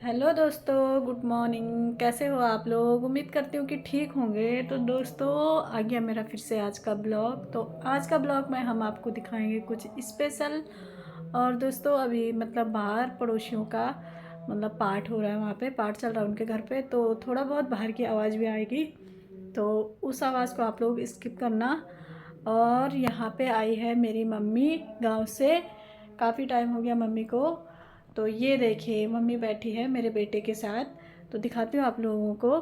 Hello दोस्तों, good morning. कैसे हो आप लोग? उम्मीद करती हूँ कि ठीक होंगे। तो दोस्तों, आ गया मेरा फिर से आज का ब्लॉग। तो आज का ब्लॉग में हम आपको दिखाएंगे कुछ स्पेशल। और दोस्तों, अभी मतलब बाहर पड़ोसियों का मतलब पाठ हो रहा है, वहाँ पे पाठ चल रहा है उनके घर पे। तो थोड़ा बहुत बाहर की आवाज़ भी आएगी, तो उस आवाज़ को आप लोग स्किप करना। और यहाँ पे आई है मेरी मम्मी गांव से। काफ़ी टाइम हो गया मम्मी को। तो ये देखिए, मम्मी बैठी है मेरे बेटे के साथ। तो दिखाती हूँ आप लोगों को।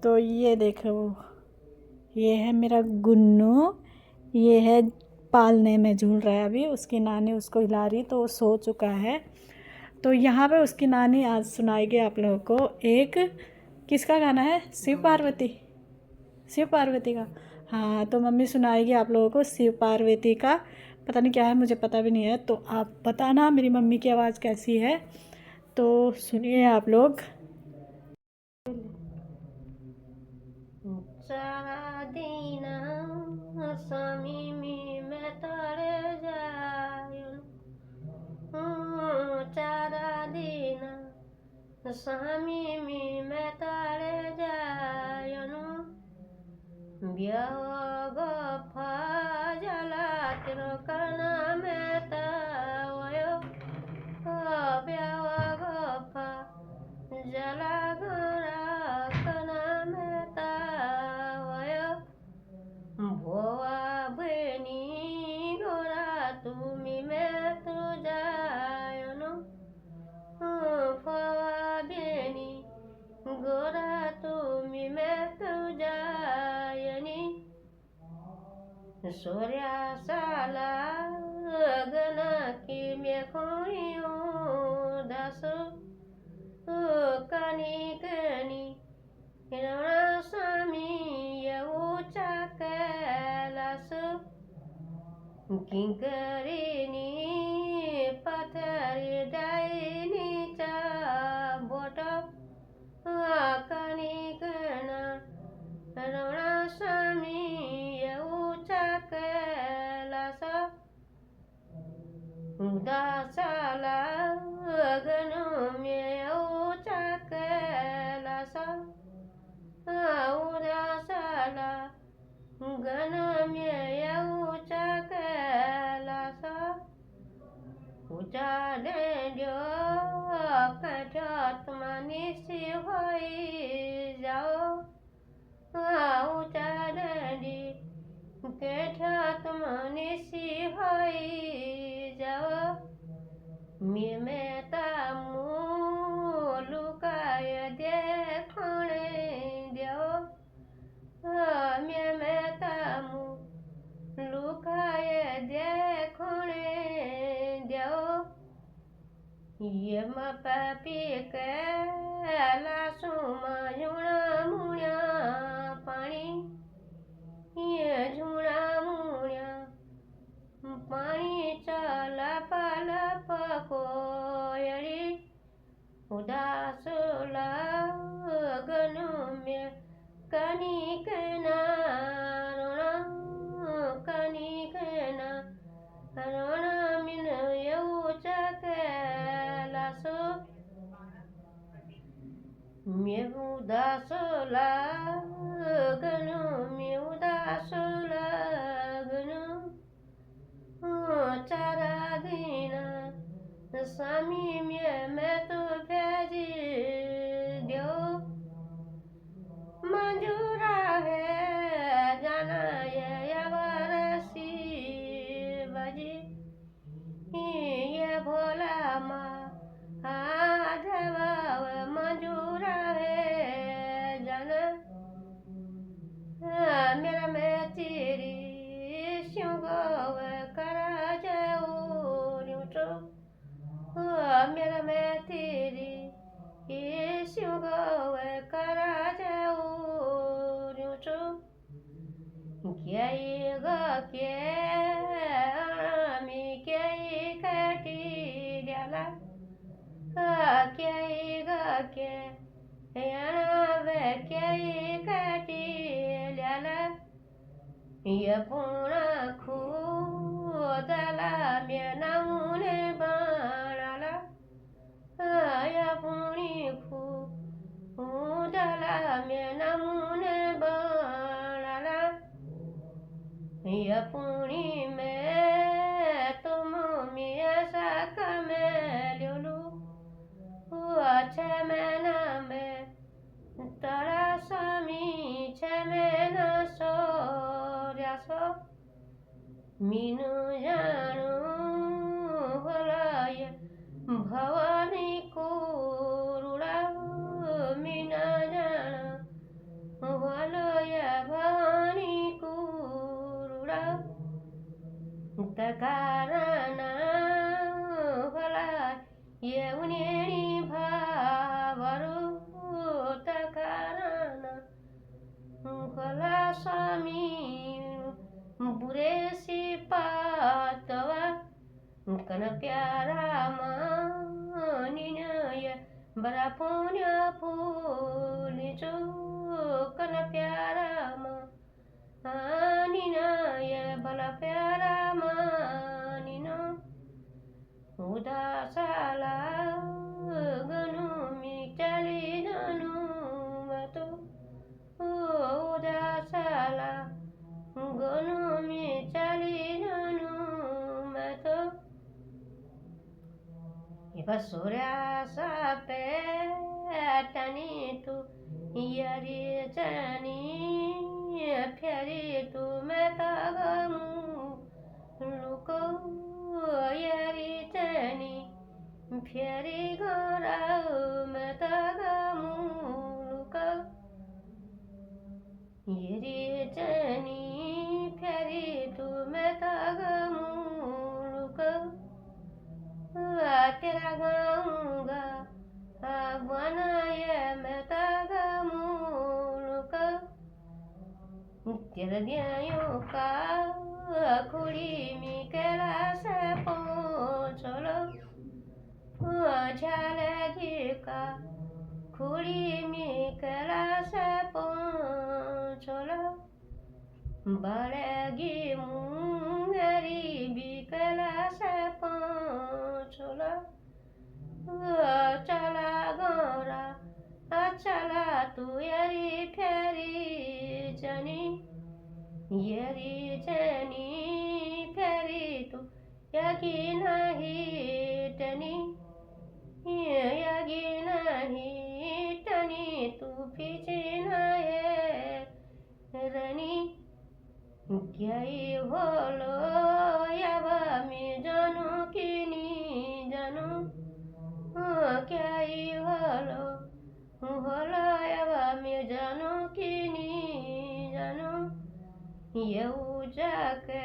तो ये देखो, ये है मेरा गुन्नू। ये है पालने में झूल रहा है, अभी उसकी नानी उसको हिला रही, तो वो सो चुका है। तो यहाँ पे उसकी नानी आज सुनाएगी आप लोगों को एक, किसका गाना है? शिव पार्वती, शिव पार्वती का। हाँ, तो मम्मी सुनाएगी आप लोगों को शिव पार्वती का। पता नहीं क्या है, मुझे पता भी नहीं है। तो आप बताना मेरी मम्मी की आवाज़ कैसी है। तो सुनिए आप लोग। सारा दिन स्वामी में तरे जायूं सारा दिन स्वामी में तरे जायूं ब्याह फजला तिरकना में तवयो ब्याह फजला गरकना में तवयो भोवा बहिणी गोरा तुम्ही में तुझायनो भोवा बहिणी गोरा तुम्ही में तुझायनी सूर्यासाला गना की मेखोणी दास कनी कनी स्वामी येऊचा कैलास किंकरीनी पथरी डायनीचा बोट कणिकना स्वामी येऊचा कैलास उदासाला गण येऊचा कैलास उदासाला गण येऊचा कैलास उजाड्यो कठ्यात मनीषी होई जाओ उजाडी कठ्यात मनीषी होई जाओ मी मेता लुकाय देखणे देव मी मेता लुकाय देखणे देव यम पापी कैला सुमयुणा मुण्या पाणी ये झुणा मुण्या पाणी चला पाला पकोयडी उदासला गनुम्य कनिकना कनिकना रण मिन येऊचा कैलास मी उदासला गनु मी उदासला गनु चारा दिन स्वामी मैं तो भेजी दो मंजूरा है जाना ये वारसी बजी ये भोला माँ आधवा मंजूरा है जाना मेरा मैं तेरी श्योगव करा जाऊं तो मेरा मैं तेरी श्योगव करा जाऊं तो क्या ये गा क्या मी क्या ये काटी डाला क्या ये गा क्या याना वे क्या ये काटी डाला ये पुणा खोदला मेनामुने बाळाला या में नमूने बनाला यपुणी में तुम ऐसा कमेल्योलु छमेना में तरा स्वामी छमेना सोर्यासो मीनु जानु भलाय भवानी कुरुड़ा मीना जानु भलाय भवानी कुरुड़ा तकारना भलाय ये उन्हें भावरु तकारना भला स्वामी बुरे सिपातवा कन प्यारा मानिनय बड़ा पुण्य फूलिचो कन प्यारा मानिनय बड़ा प्यारा मानिनो उदासाला गनु मी चली जानु मैं तो उदासाला गनु मी चली जानु मैं तो सूर्या सापे टनी तू यरी चनी फेरी तू मैं तगमू लुको यरी चनी फेरी गोरा मैं तगमू लुको यरी चनी फेरी तू मैं तगमू लुको तेरा गाऊंगा बनाया मैं तागा मुल्क तेरा दियायों का खुड़ी में कैलाश पहुँचलो झालगी का खुड़ी में कैलाश पहुँचलो बड़गी मुंगरी भी कैलाश पहुँचलो चला गोरा चला तू यरी फेरी जनी फेरी तू यगी नहीं टनी तू पीछे नहीं रनी गई बोलो याबा में जानू कि नहीं जानू क्या होलो याबा में जानू कि नहीं जानू ये जाके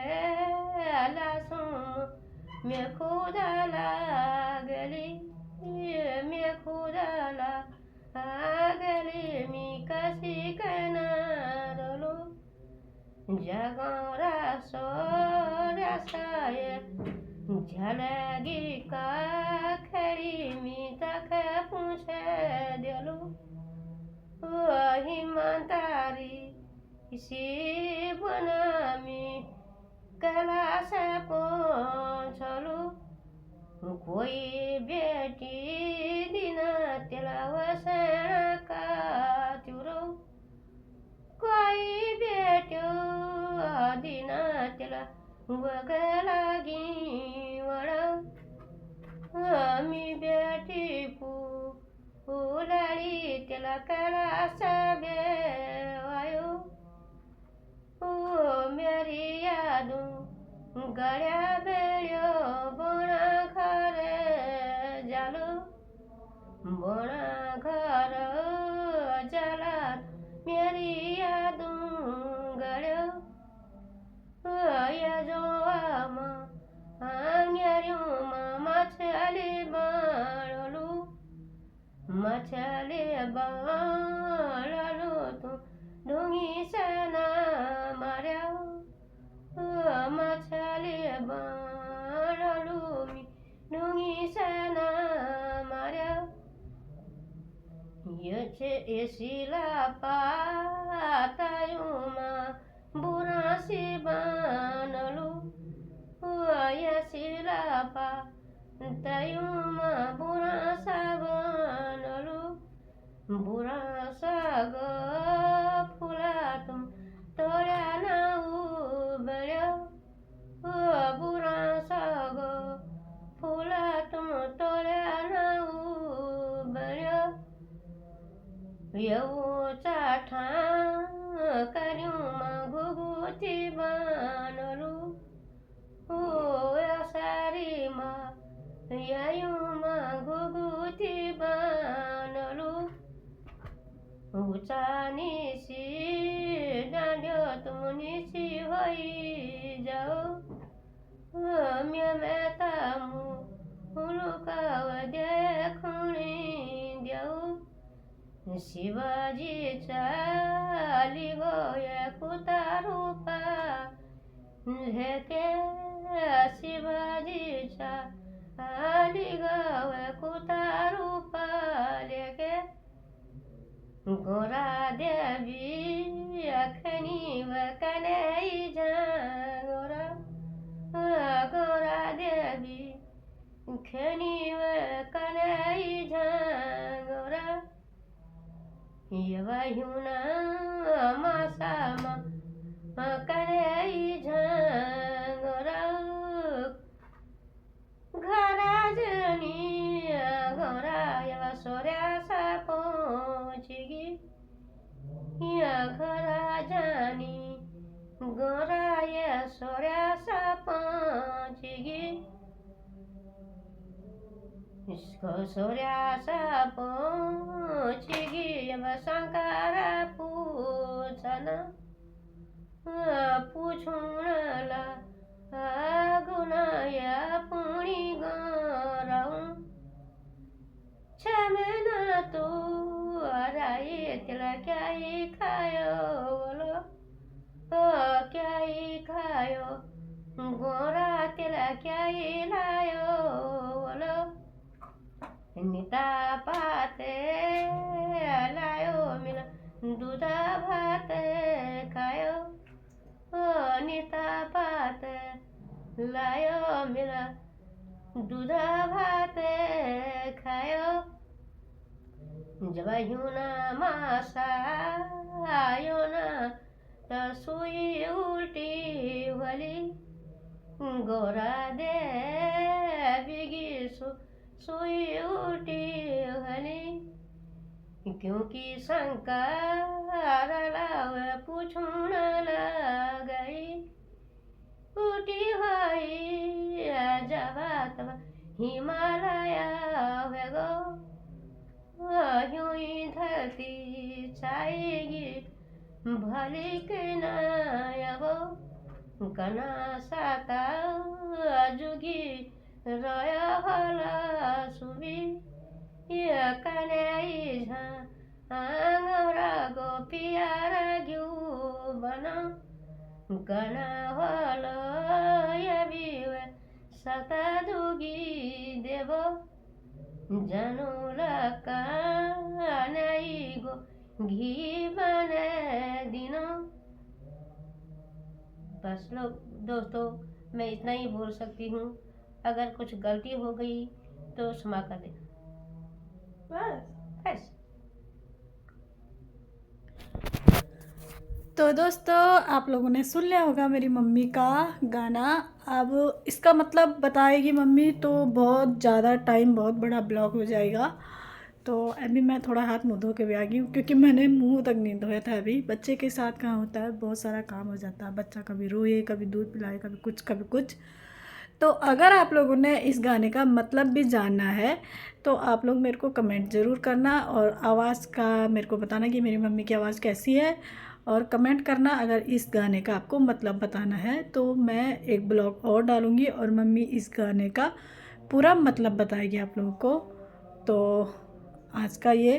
लासू मैं खुदा लागली मैं खुदा लागली मी कसी कहना रोलो जगोरा सोरासाय झलगी का खड़ी मी तक पूछे दिलू हिमंतारी इसी बनामी कैलाश पहुँचलू कोई बेटी दिन तेला वसण का चुरो कोई बेटो दिन तेला वगलागी वड़ा मी बेटी पुलारी तेला कैलाश बेवायो मेरी यादों गड़िया बेड़ियो बोना घरे जालो बोना घर जला मेरी यादों गड़ियो या जो आमा आंगेरियो मछली बाड़लू तू ढूंगी से ना मारा मछली बाड़लू मी ढूंगी से ना मारा ये शिला पातायुमा बुरा सी बनलू ये शिला पातायुमा बुरा सा बनलू बुरा सा एउटा ठाउँ कर्युमा घुघुती बानलु ओ यसरीमा यायुमा घुघुती बानलु उचा निसी डाँड्यो तुम निसी भइजाऊ म्यामेतामु हुलुकाव देखुणी देऊ शिवाजी चाली गएको तारुपा झेके शिवाजी चाली गएको तारुपा लेके गोरा देवी अखनी वकनै गोरा गोरा देवी खनी वकनै गोरा यवयुना मासामा कनै गोरा घराजनी गोरा यव सोर्यासा पहुँचगी घराजनी गोरा य सोर्यासा पहुँचगी इसको सोर्यासा पहुँचगी अब शंकरा पूछना पूछुनला गुनाया पुणी गराउँ छमेना तो अराए तेला क्या ही खायो बोलो क्या ही खायो गोरा तेला क्या ही लायो बोलो निता पाते लायो मिला दूध भात खायो निता पाते लायो मिला दूध भात खायो जब युना मासा आयो ना त सुई उल्टी भली गोरा दे बिगी सुई उल्टी भली क्योंकि शंकर लाव पूछुन गई उठी हुई जबात हिमालय गो यूं ही धरती छाएगी भली के नायगो कना साता जुगी रया हला सुबी ये कन्याई आंगरा गोपियारा ग्यू बना कना हला यबिवे सता दुगी देवो जनुला कानाई गो घी बने दिनो। बस लो दोस्तों, मैं इतना ही बोल सकती हूँ। अगर कुछ गलती हो गई तो क्षमा कर देना। बस तो दोस्तों, आप लोगों ने सुन लिया होगा मेरी मम्मी का गाना। अब इसका मतलब बताएगी मम्मी तो बहुत ज़्यादा टाइम, बहुत बड़ा ब्लॉग हो जाएगा। तो अभी मैं थोड़ा हाथ मुँह धो के भी आ गई हूँ, क्योंकि मैंने मुंह तक नहीं धोया था। अभी बच्चे के साथ कहाँ होता है, बहुत सारा काम हो जाता है। बच्चा कभी रोए, कभी दूध पिलाए, कभी कुछ कभी कुछ। तो अगर आप लोगों ने इस गाने का मतलब भी जानना है तो आप लोग मेरे को कमेंट ज़रूर करना, और आवाज़ का मेरे को बताना कि मेरी मम्मी की आवाज़ कैसी है, और कमेंट करना। अगर इस गाने का आपको मतलब बताना है तो मैं एक ब्लॉग और डालूँगी और मम्मी इस गाने का पूरा मतलब बताएगी आप लोगों को। तो आज का ये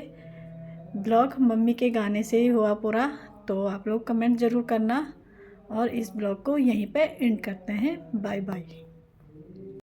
ब्लॉग मम्मी के गाने से ही हुआ पूरा। तो आप लोग कमेंट ज़रूर करना, और इस ब्लॉग को यहीं पे एंड करते हैं। Bye bye.